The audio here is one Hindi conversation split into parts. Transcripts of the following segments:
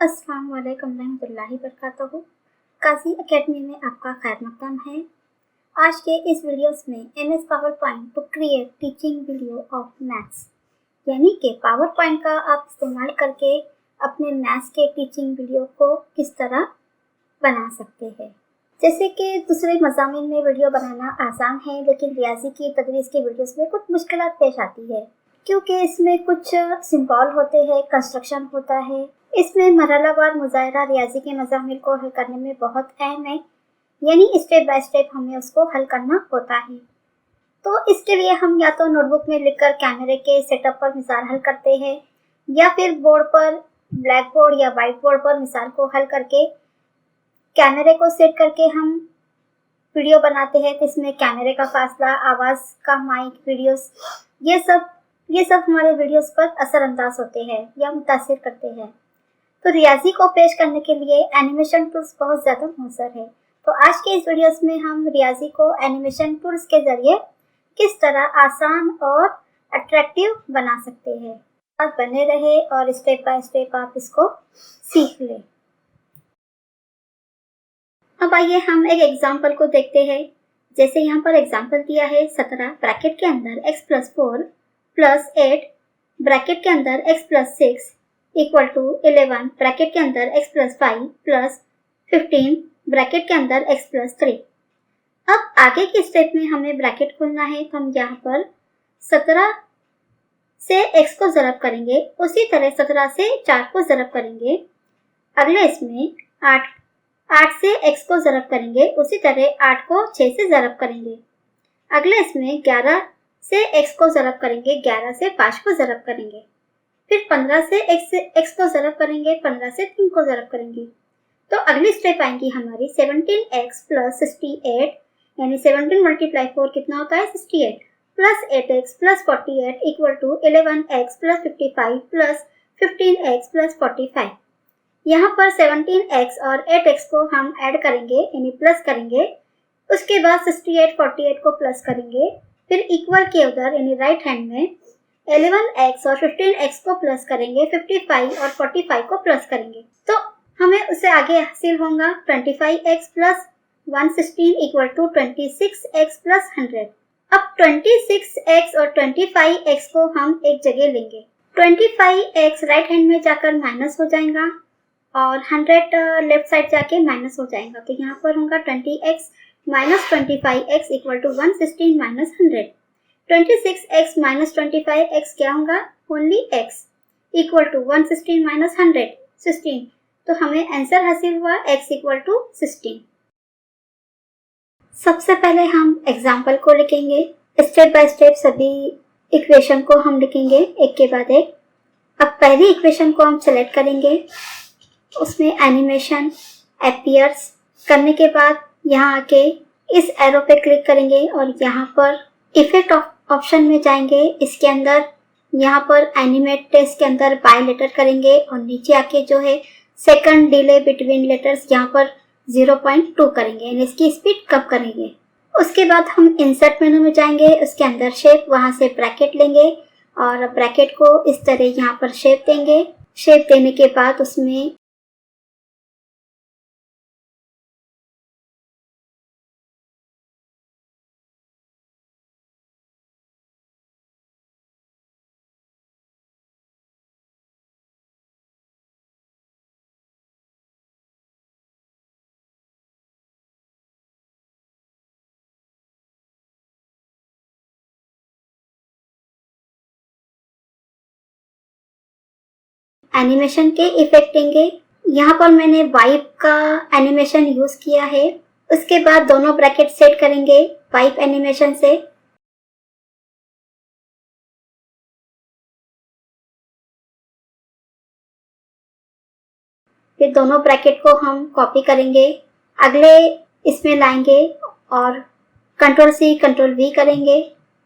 अस्सलाम वालेकुम रहमतुल्लाहि वबरकातुहू। काजी एकेडमी में आपका खैर मकदम है। आज के इस वीडियोस में MS power point two create teaching video of maths, यानी कि पावर पॉइंट का आप इस्तेमाल करके अपने मैथ्स के टीचिंग वीडियो को किस तरह बना सकते हैं। जैसे कि दूसरे मज़ामीन में वीडियो बनाना आसान है, लेकिन रियाजी की तदरीस के वीडियोस में कुछ मुश्किलात पेश आती है, क्योंकि इसमें कुछ सिंबल होते हैं, कंस्ट्रक्शन होता है। इसमें मरहलावार मुज़ाहिरा रियाजी के मज़ामीन को हल करने में बहुत अहम है, यानी स्टेप बाय स्टेप हमें उसको हल करना होता है। तो इसके लिए हम या तो नोटबुक में लिखकर कैमरे के सेटअप पर मिसाल हल करते हैं, या फिर बोर्ड पर, ब्लैक बोर्ड या वाइट बोर्ड पर मिसाल को हल करके कैमरे को सेट करके हम वीडियो बनाते हैं। तो इसमें कैमरे का फासला, आवाज़ का माइक, वीडियोस, ये सब हमारे वीडियोस पर असरअंदाज होते हैं या मुतासिर करते हैं। तो रियाजी को पेश करने के लिए एनिमेशन टूल्स बहुत ज़्यादा मौसर है। तो आज के इस वीडियोस में हम रियाजी को एनिमेशन टूल्स के ज़रिए किस तरह आसान और अट्रैक्टिव बना सकते हैं। आप बने रहे और स्टेप बाय स्टेप आप इसको सीख लें। अब आइए हम एक एग्जाम्पल को देखते हैं। जैसे यहाँ पर एग्जाम्पल दिया है 17 ब्रैकेट के अंदर x + 4 + 8 ब्रैकेट के अंदर x + 6 = 11 ब्रैकेट के अंदर x + 5 + 15 ब्रैकेट के अंदर x + 3। अब आगे के स्टेप में हमें ब्रैकेट खोलना है, तो हम यहाँ पर 17 से x को ज़रब करेंगे, उसी तरह 17 से 4 को ज़रब करेंगे। अगले इसमें 8 से x को ज़रब करेंगे, उसी तरह 8 को 6 से ज़रब करेंगे। अगले इसमें 11 से x को ज़रब करेंगे, 11 से 5 को ज़रब करेंगे। फिर 15 से x को ज़रब करेंगे, 15 से 3 को ज़रब करेंगे। तो अगली स्टेप आएंगी हमारी 17x + 68, यानी 17 × 4 कितना होता है 68, + 8x + 48 = 11x + 55 + 15x + 45। यहाँ पर 17x और 8x को हम ऐड करेंगे, यानी प्लस करेंगे। उसके बाद 68, 48 को प्लस करेंगे। फिर इक्वल के उधर यानी राइट हैंड में 11x और 15x को प्लस करेंगे, 55 और 45 को प्लस करेंगे। तो हमें उससे आगे हासिल होगा 25x + 116 = 26x + 100। अब 26x और 25x को हम एक जगह लेंगे। 25x राइट हैंड में जाकर माइनस हो जाएगा और 100 लेफ्ट साइड जाके माइनस हो जाएगा। तो यहाँ पर होगा 20x - 25x = 116 - 100। 26x - 25x क्या होगा, ओनली x = 116 - 100 16। तो हमें आंसर हासिल हुआ x = 16। सबसे पहले हम एग्जाम्पल को लिखेंगे, स्टेप बाय स्टेप सभी इक्वेशन को हम लिखेंगे एक के बाद एक। अब पहली इक्वेशन को हम सेलेक्ट करेंगे, उसमें एनिमेशन अपीयर्स करने के बाद यहाँ आके इस एरो पे क्लिक करेंगे और यहाँ पर इफेक्ट ऑप्शन में जाएंगे। इसके अंदर यहाँ पर एनिमेट टेक्स्ट के अंदर बाय लेटर करेंगे और नीचे आके जो है सेकंड डिले बिटवीन लेटर्स यहाँ पर 0.2 करेंगे, यानी इसकी स्पीड कम करेंगे। उसके बाद हम इंसर्ट मेनू में जाएंगे, उसके अंदर शेप, वहाँ से ब्रैकेट लेंगे और ब्रैकेट को इस तरह यहाँ पर शेप देंगे। शेप देने के बाद उसमें एनिमेशन के इफेक्ट देंगे। यहाँ पर मैंने वाइप का एनिमेशन यूज किया है। उसके बाद दोनों ब्रैकेट सेट करेंगे वाइप एनिमेशन से। फिर दोनों ब्रैकेट को हम कॉपी करेंगे, अगले इसमें लाएंगे और Ctrl+C Ctrl+V करेंगे,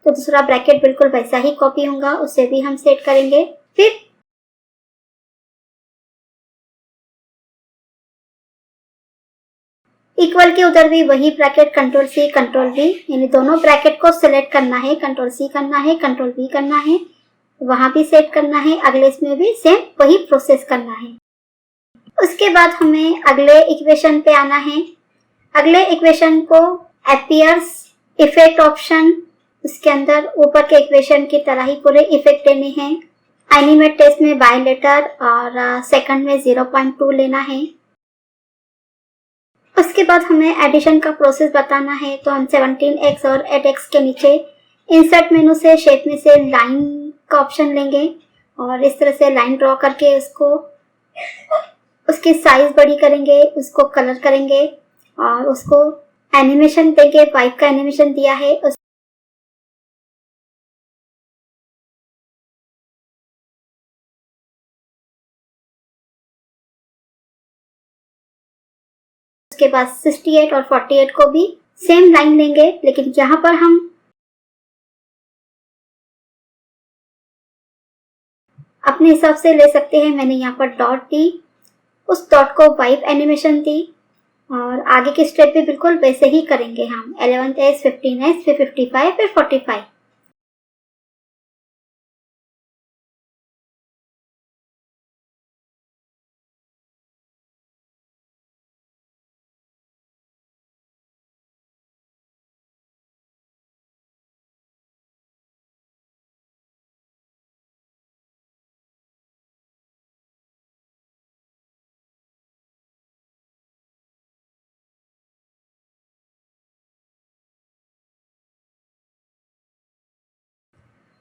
तो दूसरा ब्रैकेट बिल्कुल वैसा ही कॉपी होगा, उसे भी हम सेट करेंगे। फिर इक्वल के उधर भी वही ब्रैकेट Ctrl+C Ctrl+V, यानी दोनों ब्रैकेट को सिलेक्ट करना है, Ctrl+C करना है, Ctrl+V करना है, वहां भी सेट करना है। अगले इसमें भी सेम वही प्रोसेस करना है। उसके बाद हमें अगले इक्वेशन पे आना है। अगले इक्वेशन को अपीयर्स इफेक्ट ऑप्शन, उसके अंदर ऊपर के इक्वेशन की तरह ही पूरे इफेक्ट देने हैं। एनिमेट टेस्ट में बायलेटर और सेकंड में 0.2 लेना है। उसके बाद हमें एडिशन का प्रोसेस बताना है, तो हम 17x और 8x के नीचे इंसर्ट मेनू से शेप में से लाइन का ऑप्शन लेंगे और इस तरह से लाइन ड्रॉ करके उसकी साइज बड़ी करेंगे, उसको कलर करेंगे और उसको एनिमेशन देंगे। वाइप का एनिमेशन दिया है, उसके बाद 68 और 48 को भी सेम लाइन लेंगे, लेकिन यहाँ पर हम अपने हिसाब से ले सकते हैं। मैंने यहाँ पर डॉट दी, उस डॉट को वाइप एनिमेशन दी और आगे के स्टेप भी बिल्कुल वैसे ही करेंगे हम। 11s, 15s, फिर 55, फिर 45।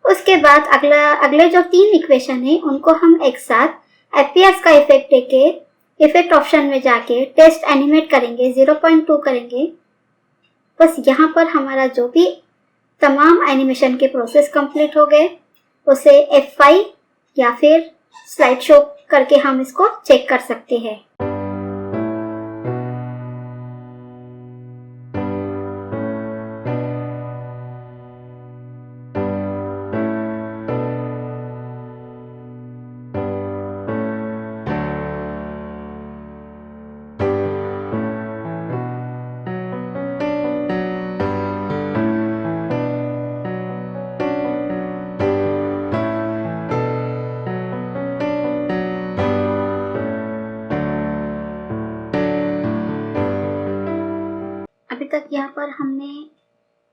उसके बाद अगले जो 3 इक्वेशन है उनको हम एक साथ एपीएस का इफेक्ट देके इफेक्ट ऑप्शन में जाके टेस्ट एनिमेट करेंगे, 0.2 करेंगे। बस यहाँ पर हमारा जो भी तमाम एनिमेशन के प्रोसेस कंप्लीट हो गए, उसे F5 या फिर स्लाइड शो करके हम इसको चेक कर सकते हैं। अभी तक यहाँ पर हमने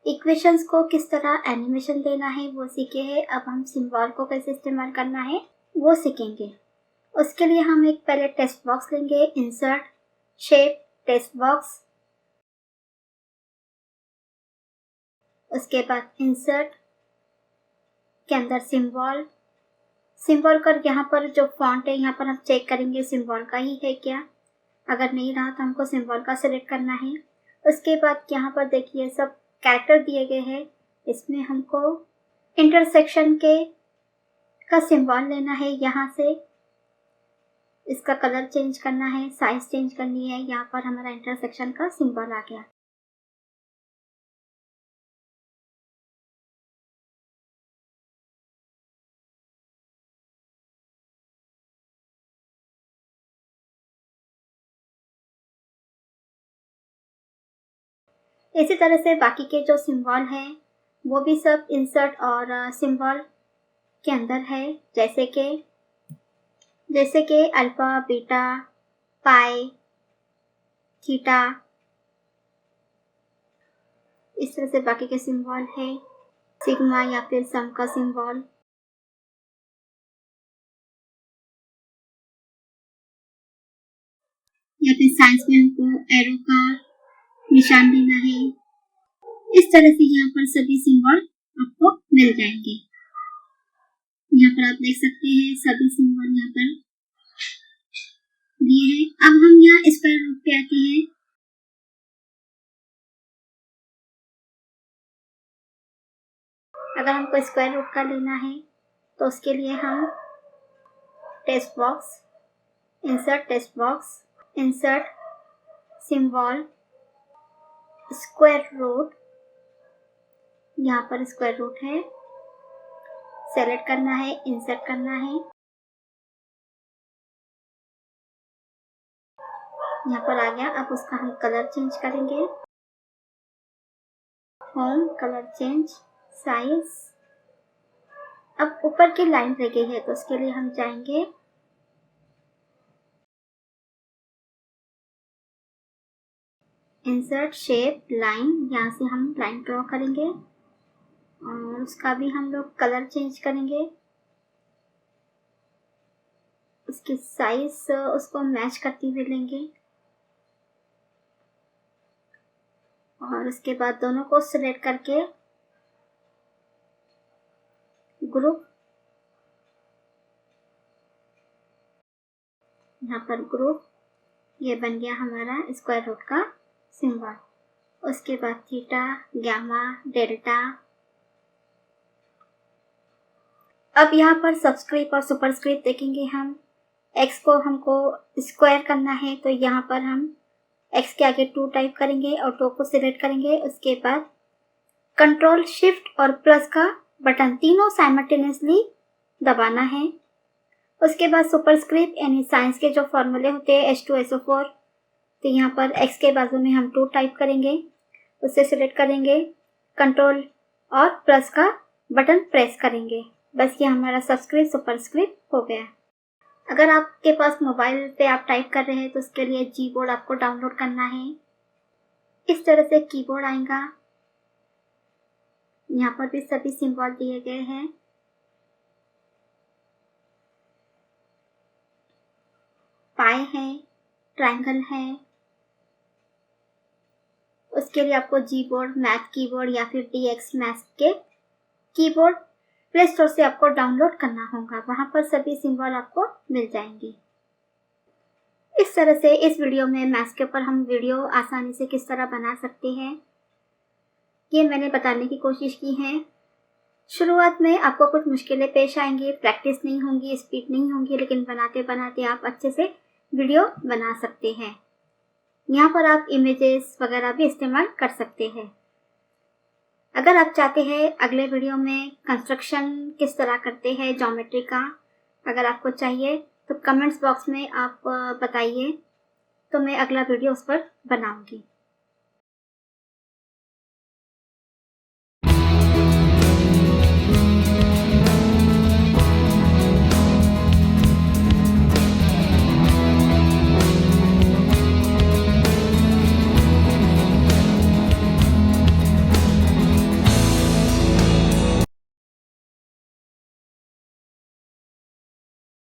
इक्वेशंस को किस तरह एनिमेशन देना है वो सीखे हैं। अब हम सिंबल को कैसे इस्तेमाल करना है वो सीखेंगे। उसके लिए हम एक पहले टेक्स्ट बॉक्स लेंगे, इंसर्ट शेप टेक्स्ट बॉक्स, उसके बाद इंसर्ट के अंदर सिंबल कर यहाँ पर जो फॉन्ट है यहाँ पर हम चेक करेंगे सिंबल का ही है क्या। अगर नहीं रहा तो हमको सिंबल का सिलेक्ट करना है। उसके बाद यहाँ पर देखिए सब कैरेक्टर दिए गए हैं, इसमें हमको इंटरसेक्शन के का सिंबल लेना है। यहाँ से इसका कलर चेंज करना है, साइज चेंज करनी है। यहाँ पर हमारा इंटरसेक्शन का सिंबल आ गया। इसी तरह से बाकी के जो सिंबल हैं वो भी सब इंसर्ट और सिंबल के अंदर है, जैसे कि अल्फा, बीटा, पाई, थीटा। इस तरह से बाकी के सिंबल है, सिग्मा या फिर सम का सिंबल। या फिर साइंस में हमको एरो का निशान देना है। इस तरह से यहाँ पर सभी सिंबल आपको मिल जाएंगे। यहाँ पर आप देख सकते हैं सभी सिंबल यहाँ पर दिए हैं। अब हम यहाँ स्क्वायर रूट पे आते हैं। अगर हमको स्क्वायर रूट का लेना है तो उसके लिए हम text box, insert text box, insert symbol square root, यहाँ पर स्क्वायर रूट है, सेलेक्ट करना है, इंसर्ट करना है। यहाँ पर आ गया। अब उसका हम कलर चेंज करेंगे, होम, कलर चेंज, साइज। अब ऊपर की लाइन रह गई है तो उसके लिए हम जाएंगे इंसर्ट शेप लाइन, यहाँ से हम लाइन ड्रॉ करेंगे और उसका भी हम लोग कलर चेंज करेंगे। उसकी साइज उसको मैच करते हुए लेंगे और उसके बाद दोनों को सिलेक्ट करके ग्रुप, यहाँ पर ग्रुप, ये बन गया हमारा स्क्वायर रूट का सिंबल। उसके बाद थीटा, गामा, डेल्टा। अब यहाँ पर सबस्क्रिप्ट और सुपरस्क्रिप्ट देखेंगे हम। x को हमको स्क्वायर करना है तो यहाँ पर हम x के आगे 2 टाइप करेंगे और 2 को सिलेक्ट करेंगे। उसके बाद कंट्रोल शिफ्ट और प्लस का बटन तीनों साइमल्टेनियसली दबाना है। उसके बाद सुपरस्क्रिप्ट यानी साइंस के जो फॉर्मूले होते हैं H2SO4, तो यहाँ पर x के बाजू में हम 2 टाइप करेंगे, उससे सिलेक्ट करेंगे, कंट्रोल और प्लस का बटन प्रेस करेंगे। बस ये हमारा सबस्क्रिप्ट सुपरस्क्रिप्ट हो गया। अगर आपके पास मोबाइल पे आप टाइप कर रहे हैं तो उसके लिए कीबोर्ड आपको डाउनलोड करना है। इस तरह से कीबोर्ड आएगा। यहाँ पर भी सभी सिंबल दिए गए हैं। पाई है, ट्रायंगल है। उसके लिए आपको जीबोर्ड, मैथ कीबोर्ड या फिर DX मैथ के कीबोर्ड प्ले स्टोर से आपको डाउनलोड करना होगा। वहां पर सभी सिंबल आपको मिल जाएंगे। इस तरह से इस वीडियो में मैथ्स के ऊपर हम वीडियो आसानी से किस तरह बना सकते हैं, ये मैंने बताने की कोशिश की है। शुरुआत में आपको कुछ मुश्किलें पेश आएंगी, प्रैक्टिस नहीं होंगी, स्पीड नहीं होंगी, लेकिन बनाते बनाते आप अच्छे से वीडियो बना सकते हैं। यहाँ पर आप इमेजेस वगैरह भी इस्तेमाल कर सकते हैं। अगर आप चाहते हैं अगले वीडियो में कंस्ट्रक्शन किस तरह करते हैं ज्योमेट्री का, अगर आपको चाहिए तो कमेंट्स बॉक्स में आप बताइए, तो मैं अगला वीडियो उस पर बनाऊंगी।